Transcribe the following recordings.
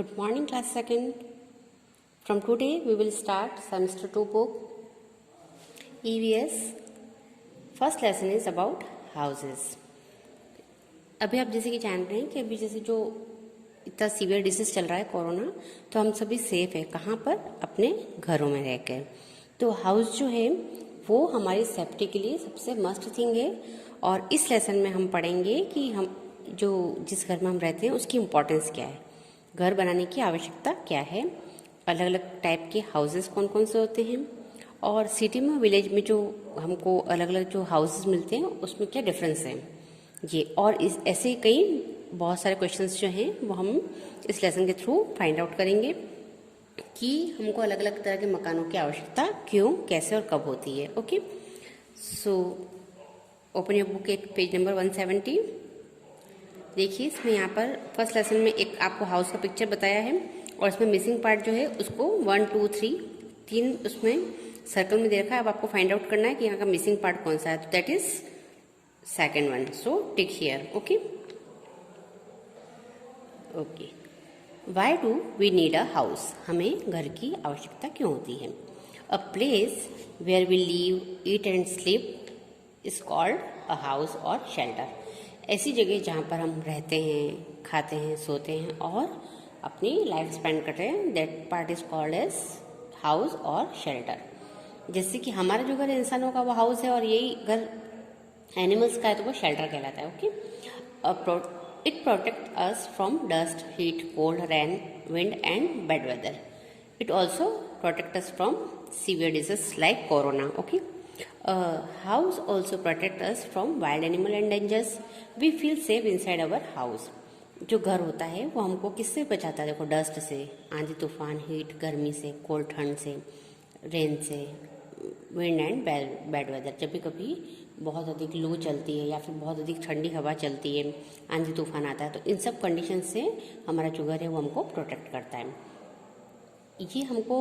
Good morning, class second. From today, we will start semester 2 book EVS. First lesson is about houses. अभी आप जैसे कि जान रहे हैं कि अभी जैसे जो इतना सीवियर डिसीज चल रहा है कोरोना, तो हम सभी सेफ है कहाँ पर? अपने घरों में रहकर। तो हाउस जो है वो हमारी सेफ्टी के लिए सबसे मस्ट थिंग है। और इस लेसन में हम पढ़ेंगे कि हम जो जिस घर में हम रहते हैं उसकी इम्पोर्टेंस क्या है, घर बनाने की आवश्यकता क्या है, अलग अलग टाइप के हाउसेस कौन कौन से होते हैं, और सिटी में विलेज में जो हमको अलग अलग जो हाउसेस मिलते हैं उसमें क्या डिफरेंस है ये। और इस ऐसे कई बहुत सारे क्वेश्चंस जो हैं वो हम इस लेसन के थ्रू फाइंड आउट करेंगे कि हमको अलग अलग तरह के मकानों की आवश्यकता क्यों, कैसे और कब होती है। Okay, so open your book at page number 170। देखिए इसमें यहाँ पर फर्स्ट लेसन में एक आपको हाउस का पिक्चर बताया है और इसमें मिसिंग पार्ट जो है उसको 1 2 3 तीन उसमें सर्कल में दे रखा है। अब आपको फाइंड आउट करना है कि यहाँ का मिसिंग पार्ट कौन सा है, तो that is second one. So tick here. Okay okay, why do we need a house? हमें घर की आवश्यकता क्यों होती है? A place where we live, eat and sleep is called a house और शेल्टर। ऐसी जगह जहाँ पर हम रहते हैं, खाते हैं, सोते हैं और अपनी लाइफ स्पेंड करते हैं, that part is called as house और शेल्टर। जैसे कि हमारा जो घर इंसानों का वो हाउस है और यही घर एनिमल्स का है तो वो शेल्टर कहलाता है। Okay, it protect us from dust, heat, cold, rain, wind and bad weather. It also protect us from severe disease like corona. Okay, house also protect us from wild animal and dangers. We feel safe inside our house. जो घर होता है वो हमको किससे बचाता है? देखो, डस्ट से, आंधी तूफान, हीट गर्मी से, कोल्ड ठंड से, रेन से, विंड एंड बैड वेदर। जब भी कभी बहुत अधिक लू चलती है या फिर बहुत अधिक ठंडी हवा चलती है, आंधी तूफान आता है, तो इन सब कंडीशन से हमारा जो घर है वो हमको प्रोटेक्ट करता है। ये हमको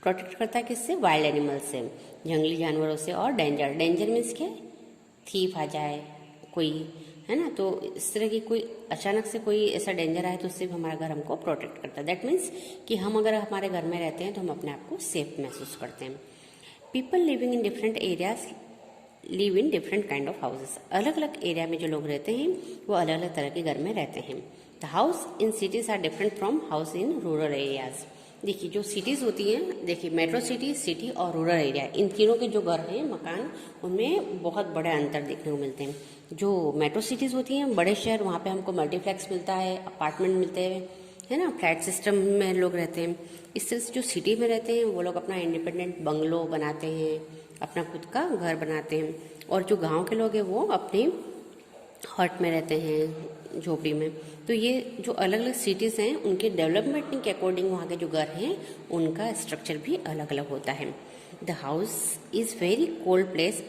प्रोटेक्ट करता है किससे? वाइल्ड एनिमल से, जंगली जानवरों से। और डेंजर, डेंजर मीन्स क्या? थीफ आ जाए कोई, है ना, तो इस तरह की कोई अचानक से कोई ऐसा डेंजर आए तो उससे भी हमारा घर हमको प्रोटेक्ट करता है। दैट मीन्स कि हम अगर हमारे घर में रहते हैं तो हम अपने आप को सेफ महसूस करते हैं। People living in different areas live in different kind of houses. अलग अलग एरिया में जो लोग रहते हैं वो अलग अलग तरह के घर में रहते हैं। The house in cities are different from house in rural areas. देखिए जो सिटीज़ होती हैं, देखिए मेट्रो सिटी, सिटी और रूरल एरिया, इन तीनों के जो घर हैं, मकान, उनमें बहुत बड़े अंतर देखने को मिलते हैं। जो मेट्रो सिटीज़ होती हैं, बड़े शहर, वहाँ पे हमको मल्टीप्लेक्स मिलता है, अपार्टमेंट मिलते हैं, है ना, फ्लैट सिस्टम में लोग रहते हैं। इस तरह से जो सिटी में रहते हैं वो लोग अपना इंडिपेंडेंट बंगलो बनाते हैं, अपना खुद का घर बनाते हैं। और जो गाँव के लोग हैं वो अपनी हट में रहते हैं, झोपड़ी में। तो ये जो अलग अलग सिटीज़ हैं उनके डेवलपमेंट के अकॉर्डिंग वहाँ के जो घर हैं उनका स्ट्रक्चर भी अलग अलग होता है। The house is very cold place,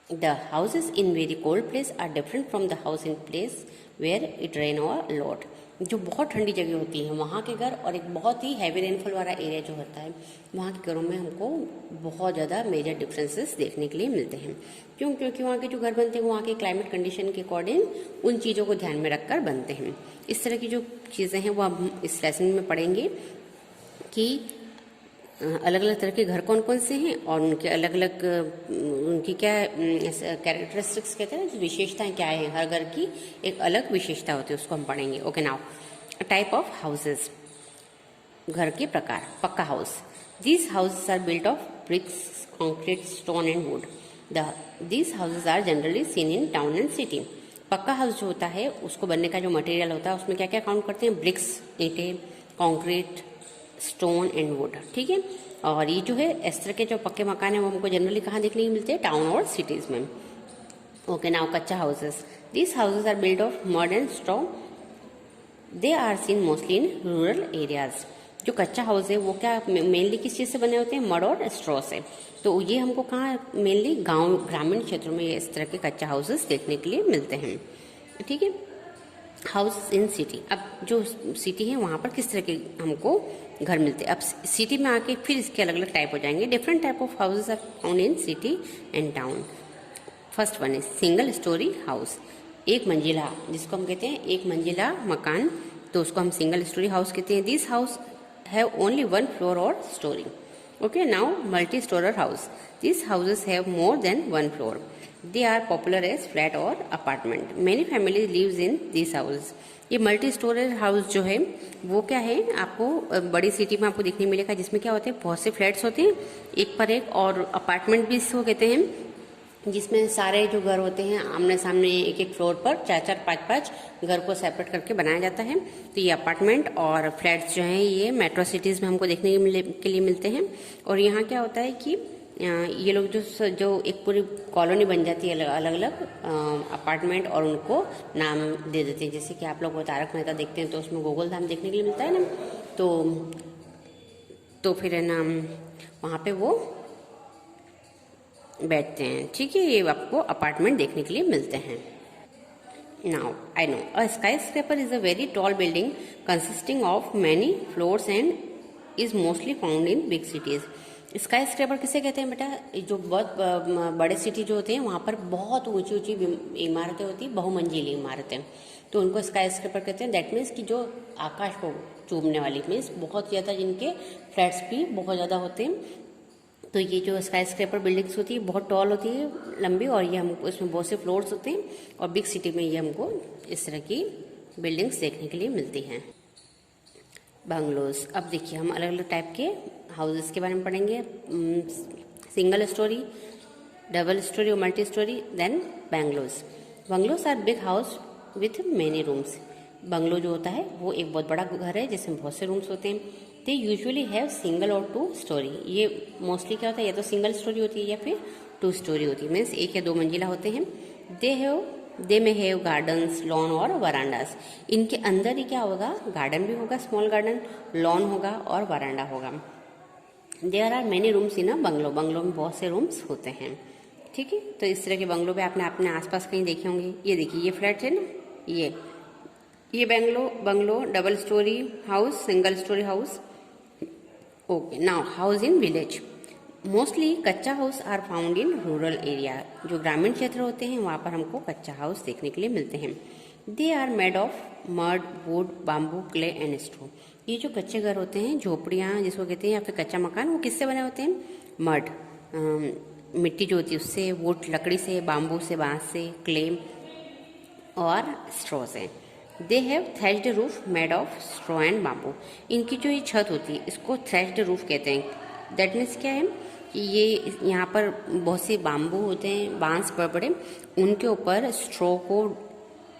the houses in very cold place are different from the house in place where it rain और लॉट। जो बहुत ठंडी जगह होती है वहाँ के घर और एक बहुत ही हैवी रेनफॉल वाला एरिया जो होता है वहाँ के घरों में हमको बहुत ज़्यादा मेजर डिफरेंसेस देखने के लिए मिलते हैं। क्यों? क्योंकि वहाँ के जो घर बनते हैं वहाँ के क्लाइमेट कंडीशन के अकॉर्डिंग उन चीज़ों को ध्यान में रखकर बनते हैं। इस तरह की जो चीज़ें हैं वो हम इस लेसन में पढ़ेंगे कि अलग अलग तरह के घर कौन कौन से हैं और उनके अलग अलग उनकी क्या कैरेक्टरिस्टिक्स कहते हैं, जो विशेषताएं क्या है। हर घर की एक अलग विशेषता होती है, उसको हम पढ़ेंगे। Okay, now type of houses, घर के प्रकार। Pucca house, these houses are built of bricks, concrete, stone and wood. These houses are generally seen in town and city. Pucca house जो होता है उसको बनने का जो मटेरियल होता है उसमें क्या क्या काउंट करते हैं? ब्रिक्स, ईंटें, कॉन्क्रीट, स्टोन एंड वुड। ठीक है, और ये जो है इस तरह के जो पक्के मकान है वो हमको जनरली कहाँ देखने को मिलते हैं? टाउन और सिटीज में। Okay, now kutcha houses, this houses are build of mud and straw, they are seen mostly in rural areas. जो कच्चा हाउस है वो क्या मेनली किस चीज़ से बने होते हैं? मड और स्ट्रॉ से। तो ये हमको कहाँ मेनली गांव, ग्रामीण क्षेत्रों में इस तरह के कच्चा हाउसेस देखने के लिए मिलते हैं। ठीक है, हाउस इन सिटी, अब जो सिटी है वहाँ पर किस तरह के हमको घर मिलते हैं। अब सिटी में आके फिर इसके अलग अलग टाइप हो जाएंगे। Different type of houses are found in city and town. First one is single storey house. एक मंजिला, जिसको हम कहते हैं एक मंजिला मकान, तो उसको हम सिंगल स्टोरी हाउस कहते हैं। This house have only one floor और story. Okay, now multi-storer house. These houses have more than one floor. They are popular as flat or apartment. Many families lives in these houses. ये multi storage house जो है वो क्या है, आपको बड़ी city में आपको देखने मिलेगा, जिसमें क्या होते हैं, बहुत से फ्लैट्स होते हैं एक पर एक, और अपार्टमेंट भी इसको कहते हैं, जिसमें सारे जो घर होते हैं आमने सामने एक एक फ्लोर पर 4-4, 5-5 घर को सेपरेट करके बनाया जाता है। तो ये अपार्टमेंट और फ्लैट्स जो हैं ये मेट्रो सिटीज़ में हमको देखने के लिए मिलते हैं। और यहाँ क्या होता है कि ये लोग जो एक पूरी कॉलोनी बन जाती है अलग अलग अपार्टमेंट, और उनको नाम दे देते हैं। जैसे कि आप लोग तारक मेहता देखते हैं तो उसमें गोकुल धाम देखने के लिए मिलता है ना, तो फिर है ना वहाँ पे वो बैठते हैं। ठीक है, ये आपको अपार्टमेंट देखने के लिए मिलते हैं। Now I know a sky scraper is a very tall building consisting of many floors and is mostly found in big cities. Sky scraper किसे कहते हैं बेटा? जो बहुत बड़े सिटी जो होते हैं वहाँ पर बहुत ऊंची ऊंची इमारतें होती हैं, बहुमंजिली इमारतें, तो उनको स्काई स्क्रैपर कहते हैं। दैट मीन्स कि जो आकाश को चूमने वाली, मीन्स बहुत ज़्यादा, जिनके फ्लैट्स भी बहुत ज़्यादा होते हैं। तो ये जो स्काई स्क्रैपर बिल्डिंग्स होती है बहुत टॉल होती है, लंबी, और ये हमको इसमें बहुत से फ्लोर्स होते हैं, और बिग सिटी में ये हमको इस तरह की बिल्डिंग्स देखने के लिए मिलती हैं। बंगलोज। अब देखिए हम अलग अलग टाइप के हाउसेस के बारे में पढ़ेंगे। सिंगल स्टोरी, डबल स्टोरी और multi storey, then bungalows. Bungalows are big house with many rooms. Bungalow जो होता है वो एक बहुत बड़ा घर है जिसमें बहुत से रूम्स होते हैं। दे यूजुअली हैव सिंगल और 2 स्टोरी। ये मोस्टली क्या होता है, या तो सिंगल स्टोरी होती है या फिर 2 स्टोरी होती है, मीन्स 1 या 2 मंजिला होते हैं। दे में हैव गार्डन्स, लॉन और वरांडास। इनके अंदर ही क्या होगा, गार्डन भी होगा, स्मॉल गार्डन, लॉन होगा और वरांडा होगा। There are many rooms in a bungalow. Bungalow में बहुत से रूम्स होते हैं। ठीक है, तो इस तरह के बंगलो पे आपने अपने आसपास कहीं देखे होंगे। ये देखिए ये फ्लैट है ना, ये bungalow, double storey house, single storey house. Okay, now house in village. Mostly kutcha house are found in rural area. जो ग्रामीण क्षेत्र होते हैं वहाँ पर हमको कच्चा हाउस देखने के लिए मिलते हैं। They are made of mud, wood, bamboo, clay and straw. ये जो कच्चे घर होते हैं, झोपड़ियाँ जिसको कहते हैं, या फिर कच्चा मकान, वो किससे बने होते हैं? मड, मिट्टी जो होती है उससे, वुड लकड़ी से, बाम्बू से, बांस से, क्ले और स्ट्रॉ से। They have threshed roof made of straw and bamboo. इनकी जो ये छत होती है इसको थ्रेश्ड रूफ कहते हैं। दैट मीन्स क्या है कि ये यहाँ पर बहुत से बाम्बू होते हैं, बांस बड़े बड़े, उनके ऊपर स्ट्रॉ को,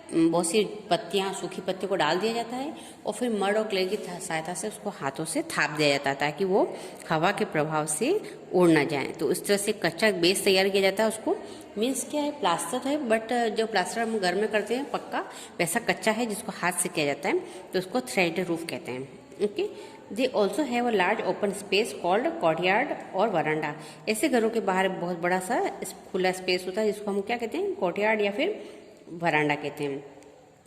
बहुत सी पत्तियाँ, सूखी पत्तियों को डाल दिया जाता है, और फिर मड और क्ले की सहायता से उसको हाथों से थाप दिया जाता है ताकि वो हवा के प्रभाव से उड़ ना जाए। तो इस तरह से कच्चा बेस तैयार किया जाता है उसको। मीन्स क्या है, प्लास्टर है, बट जो प्लास्टर हम घर में करते हैं पक्का, वैसा कच्चा है जिसको हाथ से किया जाता है, तो उसको थ्रेड रूफ कहते हैं। Okay, they also have a large open space called courtyard और वरांडा। ऐसे घरों के बाहर बहुत बड़ा सा खुला स्पेस होता है जिसको हम क्या कहते हैं, कोर्टयार्ड या फिर वरांडा कहते हैं।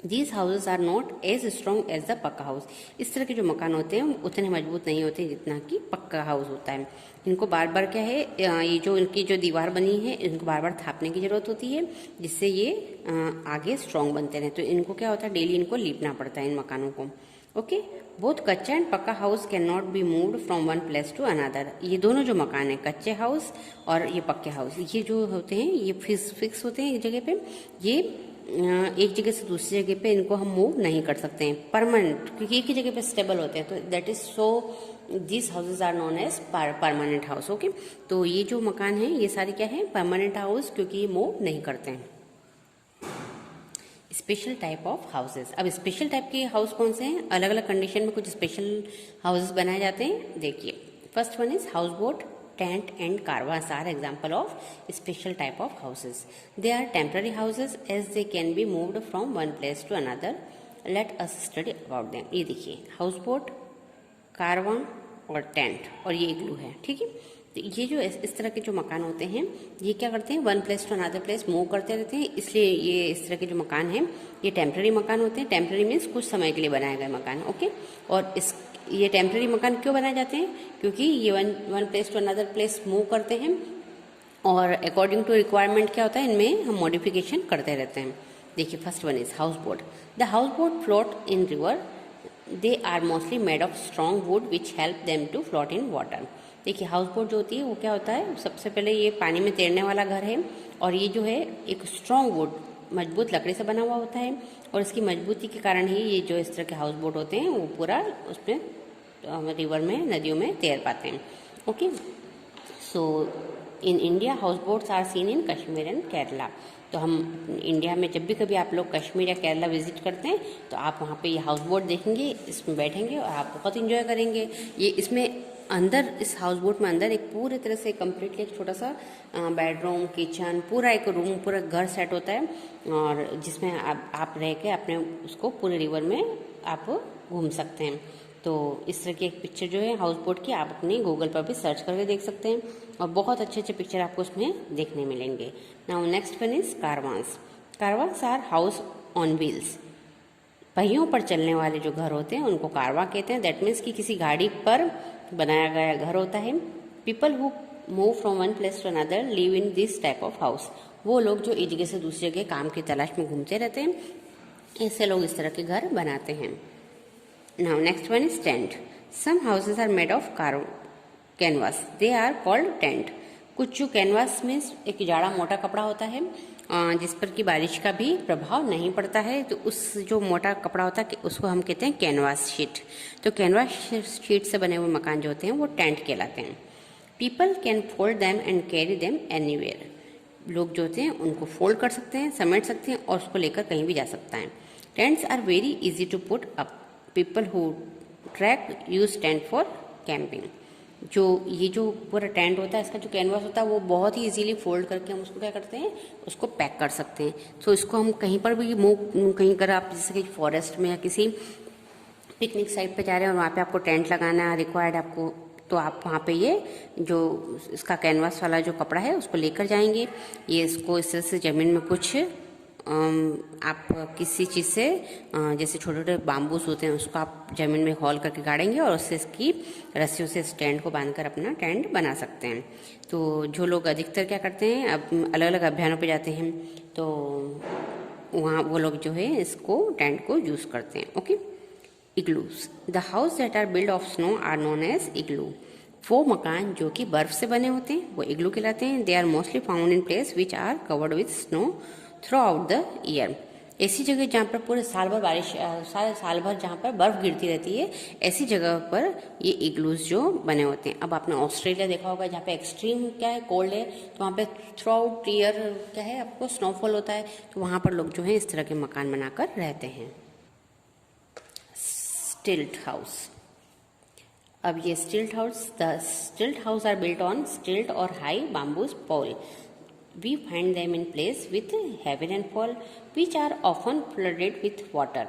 These houses are not as strong as the pucca house. इस तरह के जो मकान होते हैं उतने मजबूत नहीं होते जितना कि पक्का हाउस होता है। इनको बार बार क्या है, ये जो इनकी जो दीवार बनी है इनको बार बार थापने की जरूरत होती है, जिससे ये आगे स्ट्रॉन्ग बनते रहे। तो इनको क्या होता है, डेली इनको लीपना पड़ता है इन मकानों को। Okay, both kutcha and pucca house can not be moved from one place to another. ये दोनों जो मकान है, कच्चे हाउस और ये पक्के हाउस, ये जो होते हैं ये फिक्स होते हैं एक जगह पे। ये एक जगह से दूसरी जगह पे इनको हम मूव नहीं कर सकते हैं परमानेंट, क्योंकि एक ही जगह पे स्टेबल होते हैं। तो that is so this houses are known as permanent house. Okay, तो ये जो मकान है ये सारे क्या है, परमानेंट हाउस, क्योंकि ये मूव नहीं करते हैं। Special type of houses. अब स्पेशल टाइप के हाउस कौन से हैं, अलग अलग कंडीशन में कुछ स्पेशल हाउसेज बनाए जाते हैं। देखिए, first one is house boat, tent and caravans are example of special type of houses. They are temporary houses as they can be moved from one place to another. Let us study about them. ये देखिए, house boat, कारवां और tent, और ये इग्लू है। ठीक है, तो ये जो इस तरह के जो मकान होते हैं ये क्या करते हैं, one place to another place move करते रहते हैं, इसलिए ये इस तरह के जो मकान हैं ये टेम्पररी मकान होते हैं। टेम्पररी मीन्स कुछ समय के लिए बनाए गए मकान। ओके, और ये टेम्पररी मकान क्यों बनाए जाते हैं, क्योंकि ये one place to another place move करते हैं, और अकॉर्डिंग टू रिक्वायरमेंट क्या होता है, इनमें हम मॉडिफिकेशन करते रहते हैं। देखिए first one is house boat. The house boat float in river, they are mostly made of strong wood which help them to float in water. देखिए हाउस बोट जो होती है वो क्या होता है, सबसे पहले ये पानी में तैरने वाला घर है और ये जो है एक स्ट्रॉन्ग वुड मजबूत लकड़ी से बना हुआ होता है और इसकी मजबूती के कारण ही ये जो इस तरह के हाउस बोट होते हैं वो पूरा उसमें रिवर में नदियों में तैर पाते हैं। Okay, so in India house boats are seen in Kashmir and Kerala. तो हम इंडिया में जब भी कभी आप लोग कश्मीर या केरला विजिट करते हैं तो आप वहाँ पे ये हाउस बोट देखेंगे, इसमें बैठेंगे और आप बहुत इंजॉय करेंगे। ये इसमें अंदर इस हाउस बोट में अंदर एक पूरी तरह से कम्प्लीटली एक छोटा सा बेडरूम, किचन, पूरा एक रूम, पूरा घर सेट होता है और जिसमें आप रह के अपने उसको पूरे रिवर में आप घूम सकते हैं। तो इस तरह की एक पिक्चर जो है हाउस बोट की आप अपनी गूगल पर भी सर्च करके देख सकते हैं और बहुत अच्छे अच्छे पिक्चर आपको उसमें देखने मिलेंगे। Now next one is caravans. Caravans are house on wheels. पहियों पर चलने वाले जो घर होते हैं उनको कारवां कहते हैं। दैट मीन्स कि किसी गाड़ी पर बनाया गया घर होता है। People who move from one place to another live in this type of house. वो लोग जो एक जगह से दूसरी जगह काम की तलाश में घूमते रहते हैं, ऐसे लोग इस तरह के घर बनाते हैं। Now next one is tent. Some houses are made of canvas. They are called tent. कुछ जो कैनवास में एक जाड़ा मोटा कपड़ा होता है जिस पर कि बारिश का भी प्रभाव नहीं पड़ता है, तो उस जो मोटा कपड़ा होता है उसको हम कहते हैं कैनवास शीट। तो कैनवास शीट से बने हुए मकान जो होते हैं वो टेंट कहलाते हैं। People can fold them and carry them anywhere. लोग जो होते हैं उनको फोल्ड कर सकते हैं, समेट सकते हैं और उसको लेकर कहीं भी जा सकता है। Tents are very easy to put up. People who trek use tent for camping. जो ये जो पूरा टेंट होता है, इसका जो कैनवास होता है वो बहुत ही इजीली फोल्ड करके हम उसको क्या करते हैं, उसको पैक कर सकते हैं। तो इसको हम कहीं पर भी मूव कहीं कर, आप जैसे कि फॉरेस्ट में या किसी पिकनिक साइट पे जा रहे हैं और वहाँ पे आपको टेंट लगाना रिक्वायर्ड आपको, तो आप वहाँ पे ये जो इसका कैनवास वाला जो कपड़ा है उसको लेकर जाएंगे। ये इसको इस तरह से ज़मीन में कुछ आप किसी चीज़ से जैसे छोटे छोटे बाम्बूस होते हैं उसको आप ज़मीन में हॉल करके गाड़ेंगे और उससे इसकी रस्सियों से इस टेंट को बांधकर अपना टेंट बना सकते हैं। तो जो लोग अधिकतर क्या करते हैं, अब अलग अलग अभियानों पे जाते हैं तो वहाँ वो लोग जो है इसको टेंट को यूज़ करते हैं। Okay, igloos. The house that are build of snow are known as igloo. वो मकान जो कि बर्फ से बने होते हैं वो इग्लू कहलाते हैं। They are mostly found in place which are covered with snow throughout the year. ऐसी जगह जहाँ पर पूरे साल भर बारिश, सारे साल भर जहाँ पर बर्फ गिरती रहती है, ऐसी जगह पर ये इग्लूज जो बने होते हैं। अब आपने ऑस्ट्रेलिया देखा होगा जहाँ पे एक्सट्रीम क्या है, कोल्ड है, तो वहाँ पे थ्रू आउट ईयर क्या है आपको स्नोफॉल होता है, तो वहाँ पर लोग जो है इस तरह के मकान बनाकर रहते हैं। स्टिल्ट हाउस। अब ये stilt house, the stilt house are built on stilt और high bamboos pole. We find them in place with heavy rainfall, which are often flooded with water.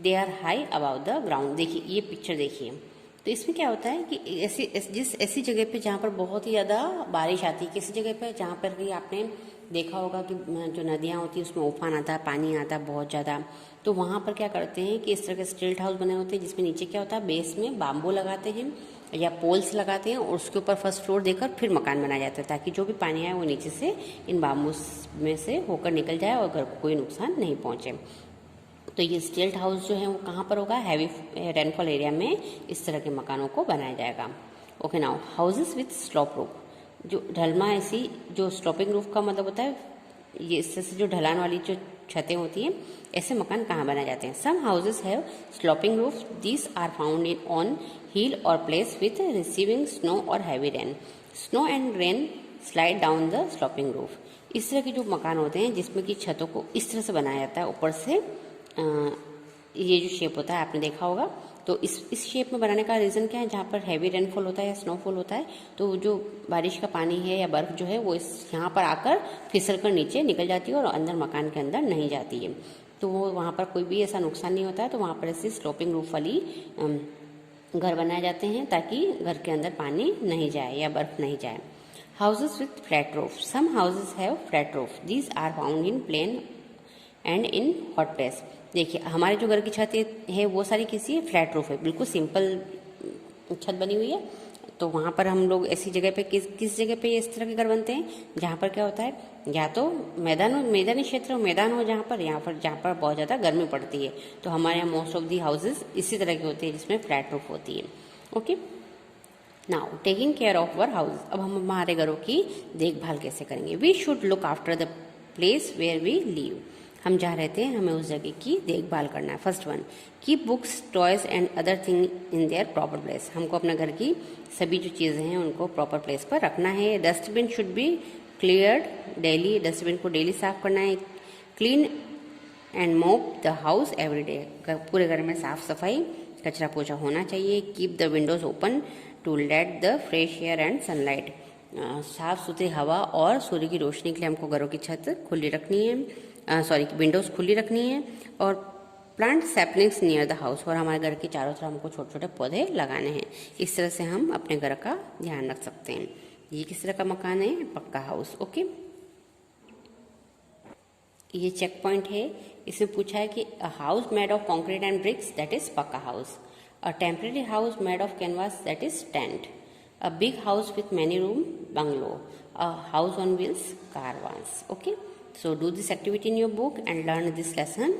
They are high above the ground. देखिए ये picture देखिए, तो इसमें क्या होता है कि ऐसी जगह पे जहाँ पर बहुत ही ज़्यादा बारिश आती है, किसी जगह पे जहाँ पर भी आपने देखा होगा कि जो नदियाँ होती हैं उसमें उफान आता है, पानी आता है बहुत ज़्यादा, तो वहाँ पर क्या करते हैं कि इस तरह के स्टिल्ट हाउस बने होते हैं जिसमें नीचे क्या होता है, बेस में बाम्बू लगाते हैं या पोल्स लगाते हैं और उसके ऊपर फर्स्ट फ्लोर देकर फिर मकान बनाया जाता है ताकि जो भी पानी आए वो नीचे से इन बाम्बू में से होकर निकल जाए और घर को कोई नुकसान नहीं पहुँचे। तो ये स्टिल्ट हाउस जो है वो कहाँ पर होगा, हैवी रेनफॉल एरिया में इस तरह के मकानों को बनाया जाएगा। Okay, now houses with slope roof. जो ढलमा ऐसी जो स्लोपिंग रूफ का मतलब होता है, ये इससे जो ढलान वाली जो छतें होती हैं, ऐसे मकान कहाँ बनाए जाते हैं। Some houses have sloping roof, this are found in on hill और प्लेस विथ रिसीविंग स्नो और heavy rain. Snow and rain slide down the sloping roof. इस तरह के जो मकान होते हैं जिसमें कि छतों को इस तरह से बनाया जाता है, ऊपर से ये जो शेप होता है आपने देखा होगा, तो इस शेप में बनाने का रीज़न क्या है, जहाँ पर हैवी रेनफॉल होता है या स्नोफॉल होता है तो जो बारिश का पानी है या बर्फ़ जो है वो इस यहाँ पर आकर फिसल कर नीचे निकल जाती है और अंदर मकान के अंदर नहीं जाती है, तो वो वहाँ पर कोई भी ऐसा नुकसान नहीं होता है। तो वहाँ पर ऐसी स्लोपिंग रूफ वाली घर बनाए जाते हैं ताकि घर के अंदर पानी नहीं जाए या बर्फ़ नहीं जाए। Houses with flat roof. Some houses have flat roof, these are found in plain and in hot place. देखिए हमारे जो घर की छत है वो सारी किसी फ्लैट रूफ है, बिल्कुल सिंपल छत बनी हुई है तो वहाँ पर हम लोग ऐसी जगह पे किस जगह पे इस तरह के घर बनते हैं जहाँ पर क्या होता है, या तो मैदानी क्षेत्र मैदान हो जहाँ पर बहुत ज़्यादा गर्मी पड़ती है। तो हमारे यहाँ मोस्ट ऑफ दी हाउसेज इसी तरह की होती है जिसमें फ्लैट रूफ होती है। Okay, now taking care of our house. अब हम हमारे घरों की देखभाल कैसे करेंगे। We should look after the place where we live. हम जहाँ रहते हैं हमें उस जगह की देखभाल करना है। First one, keep books toys and other thing in their proper place. हमको अपने घर की सभी जो चीज़ें हैं उनको प्रॉपर प्लेस पर रखना है। Dustbin should be cleared daily. Dustbin को डेली साफ करना है। Clean and mop the house every day. पूरे घर में साफ सफाई कचरा पोछा होना चाहिए। Keep the windows open to let the fresh air and sunlight. साफ सुथरी हवा और सूर्य की रोशनी के लिए हमको घरों की छत खुली रखनी है, विंडोज खुली रखनी है। और plant saplings near the house. और हमारे घर के चारों तरफ हमको छोटे छोटे पौधे लगाने हैं। इस तरह से हम अपने घर का ध्यान रख सकते हैं। ये किस तरह का मकान है, पक्का हाउस। ओके, ये चेक पॉइंट है। इसमें पूछा है कि a house made of concrete and bricks that is pucca house. A temporary house made of canvas that is tent. A big house with many room bungalow. A house on wheels caravans. ओके, so do this activity in your book and learn this lesson.